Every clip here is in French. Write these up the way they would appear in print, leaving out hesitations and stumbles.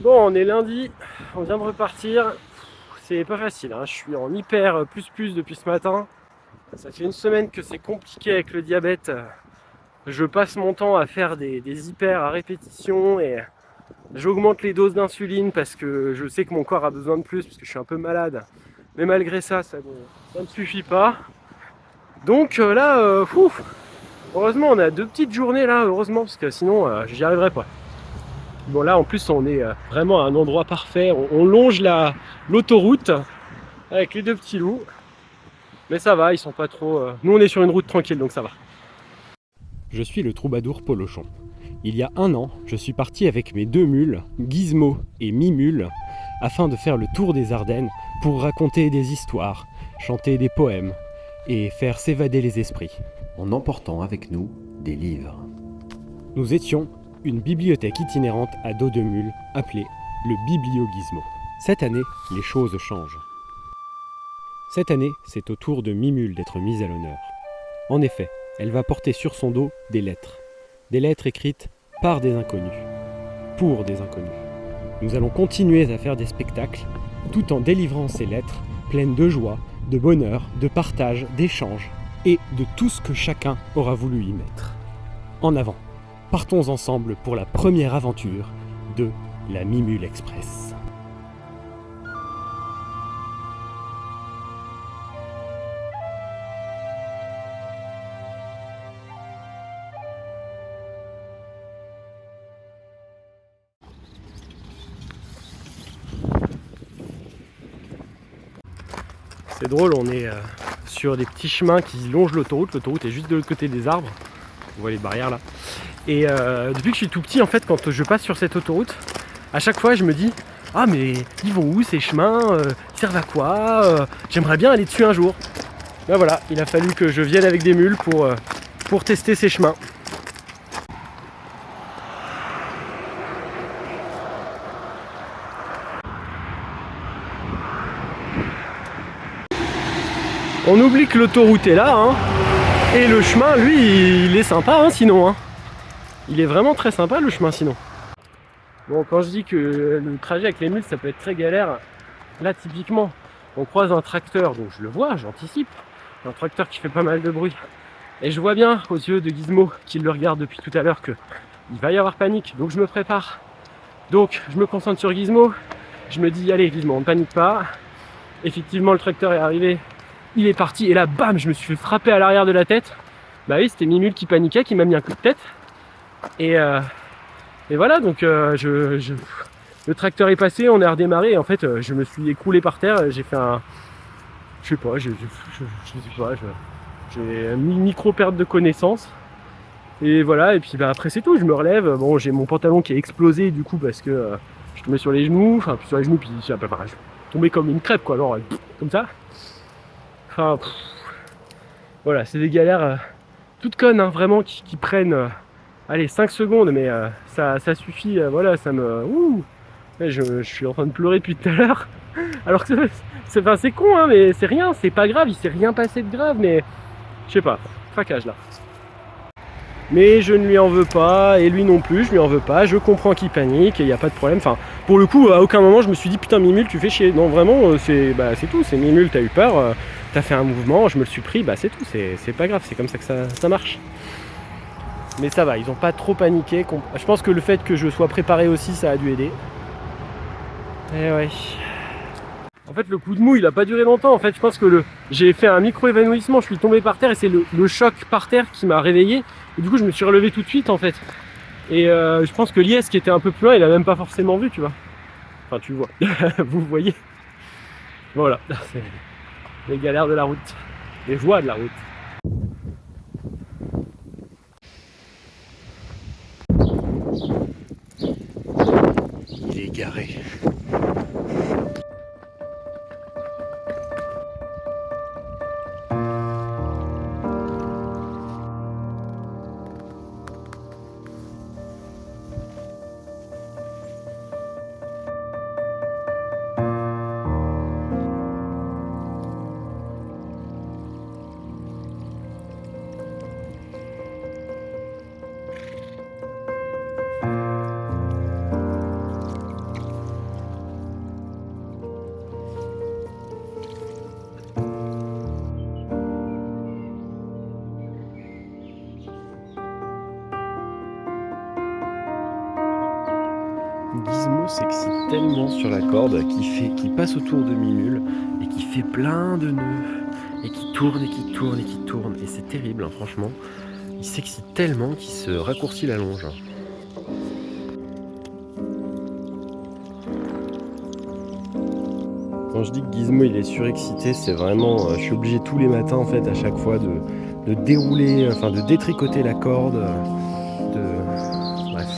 Bon, on est lundi, on vient de repartir. C'est pas facile, hein. Je suis en hyper plus depuis ce matin. Ça fait une semaine que c'est compliqué avec le diabète. Je passe mon temps à faire des hyper à répétition et j'augmente les doses d'insuline parce que je sais que mon corps a besoin de plus parce que je suis un peu malade. Mais malgré ça, ça ne suffit pas. Donc là, heureusement on a 2 petites journées là, heureusement, parce que sinon j'y arriverais pas. Bon là en plus on est vraiment à un endroit parfait, on longe l'autoroute avec les 2 petits loups. Mais ça va, ils sont pas trop... Nous on est sur une route tranquille donc ça va. Je suis le troubadour Polochon. Il y a 1 an, je suis parti avec mes 2 mules, Gizmo et Mimule, afin de faire le tour des Ardennes pour raconter des histoires, chanter des poèmes et faire s'évader les esprits, en emportant avec nous des livres. Nous étions une bibliothèque itinérante à dos de mule appelée le Biblio-Gizmo. Cette année, les choses changent. Cette année, c'est au tour de Mimule d'être mise à l'honneur. En effet, elle va porter sur son dos des lettres écrites par des inconnus, pour des inconnus. Nous allons continuer à faire des spectacles, tout en délivrant ces lettres pleines de joie, de bonheur, de partage, d'échange, et de tout ce que chacun aura voulu y mettre. En avant, partons ensemble pour la première aventure de la Mimule Express. C'est drôle, on est sur des petits chemins qui longent l'autoroute. L'autoroute est juste de l'autre côté des arbres. On voit les barrières là. Et depuis que je suis tout petit, en fait, quand je passe sur cette autoroute, à chaque fois je me dis « Ah mais ils vont où ces chemins ils servent à quoi j'aimerais bien aller dessus un jour. » Ben voilà, il a fallu que je vienne avec des mules pour tester ces chemins. On oublie que l'autoroute est là, hein, et le chemin, lui, il est sympa, hein, sinon. Hein. Il est vraiment très sympa, le chemin, sinon. Bon, quand je dis que le trajet avec les mules, ça peut être très galère, là, typiquement, on croise un tracteur, donc je le vois, j'anticipe. Un tracteur qui fait pas mal de bruit. Et je vois bien, aux yeux de Gizmo, qui le regarde depuis tout à l'heure, qu'il va y avoir panique, donc je me prépare. Donc, je me concentre sur Gizmo, je me dis, allez, Gizmo, on ne panique pas. Effectivement, le tracteur est arrivé. Il est parti et là, bam, je me suis fait frapper à l'arrière de la tête. Bah oui, c'était Mimule qui paniquait, qui m'a mis un coup de tête. Et voilà, donc le tracteur est passé, on a redémarré. Et en fait, je me suis écroulé par terre. J'ai fait un... Je sais pas, j'ai une micro perte de connaissance. Et voilà, et puis bah, après c'est tout, je me relève. Bon, j'ai mon pantalon qui a explosé du coup parce que je tombais sur les genoux. Enfin, sur les genoux, puis je suis tombé comme une crêpe, quoi. Alors, comme ça. Enfin, voilà, c'est des galères toutes connes, hein, vraiment, qui prennent allez, 5 secondes, mais ça suffit, voilà, ça me... je suis en train de pleurer depuis tout à l'heure, alors que c'est con, hein, mais c'est rien, c'est pas grave, il s'est rien passé de grave, mais je sais pas, craquage là. Mais je ne lui en veux pas, et lui non plus, je lui en veux pas, je comprends qu'il panique, et il n'y a pas de problème, enfin, pour le coup, à aucun moment je me suis dit, putain Mimule, tu fais chier, non, vraiment, c'est tout, c'est Mimule, t'as eu peur, t'as fait un mouvement, je me le suis pris, bah c'est tout, c'est pas grave, c'est comme ça que ça marche. Mais ça va, ils ont pas trop paniqué, je pense que le fait que je sois préparé aussi, ça a dû aider. Et ouais. En fait, le coup de mou, il a pas duré longtemps. En fait, je pense que j'ai fait un micro-évanouissement, je suis tombé par terre et c'est le choc par terre qui m'a réveillé. Et du coup, je me suis relevé tout de suite, en fait. Et je pense que Lies, qui était un peu plus loin, il a même pas forcément vu, tu vois. Enfin, tu vois. Vous voyez. Voilà. C'est les galères de la route. Les joies de la route. Il est garé. Gizmo s'excite tellement sur la corde qu'il passe autour de Mimule et qui fait plein de nœuds et qui tourne et qui tourne et qui tourne. Et c'est terrible, hein, franchement. Il s'excite tellement qu'il se raccourcit la longe. Quand je dis que Gizmo il est surexcité, c'est vraiment, je suis obligé tous les matins en fait à chaque fois de dérouler, enfin de détricoter la corde, bref.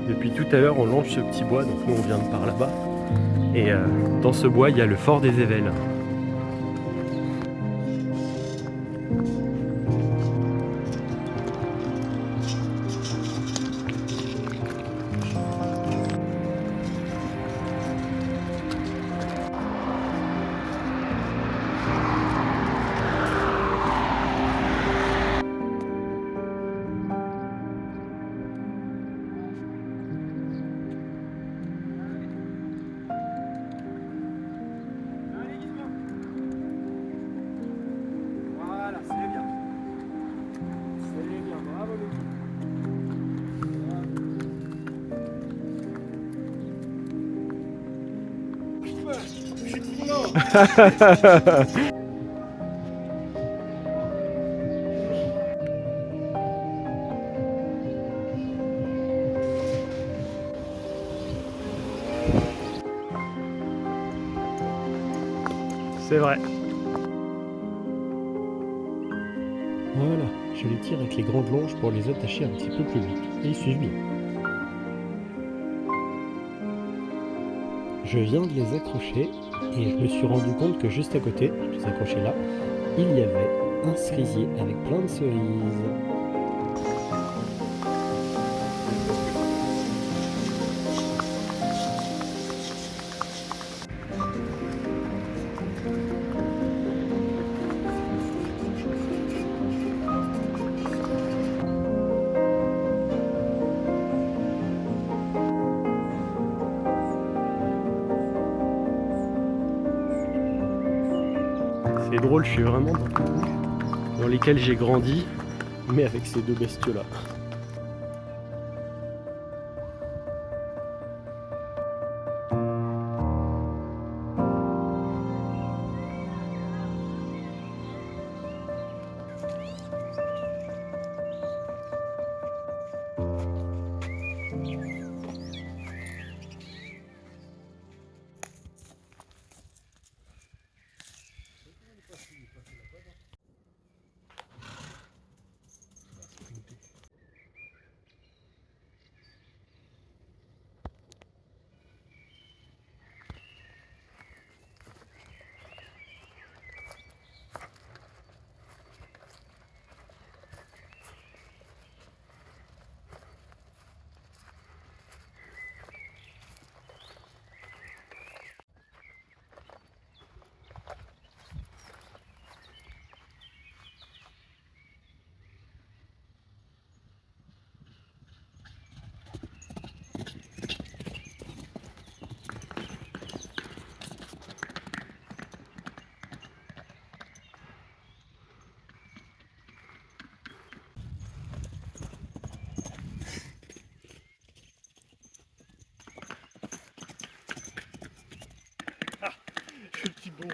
Depuis tout à l'heure, on longe ce petit bois, donc nous on vient de par là-bas. Et dans ce bois, il y a le fort des Évelles. C'est vrai. Voilà, je les tire avec les grandes longes pour les attacher un petit peu plus vite. Et ils suivent bien. Je viens de les accrocher et je me suis rendu compte que juste à côté, je les accrochais là, il y avait un cerisier avec plein de cerises. C'est drôle, je suis vraiment dans lesquels j'ai grandi, mais avec ces deux bestiaux-là. Le petit bon.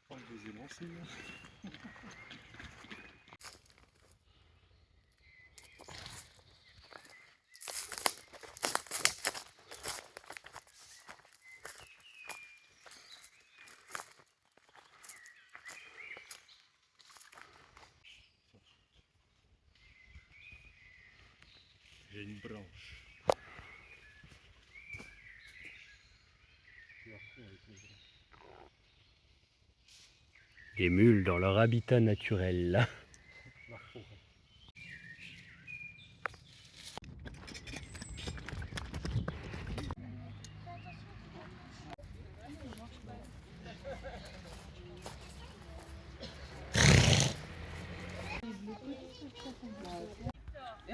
Oh, je les ai lancés. J'ai une branche. Les mules dans leur habitat naturel.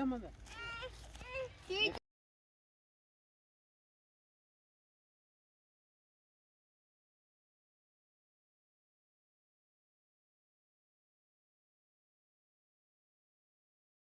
maman.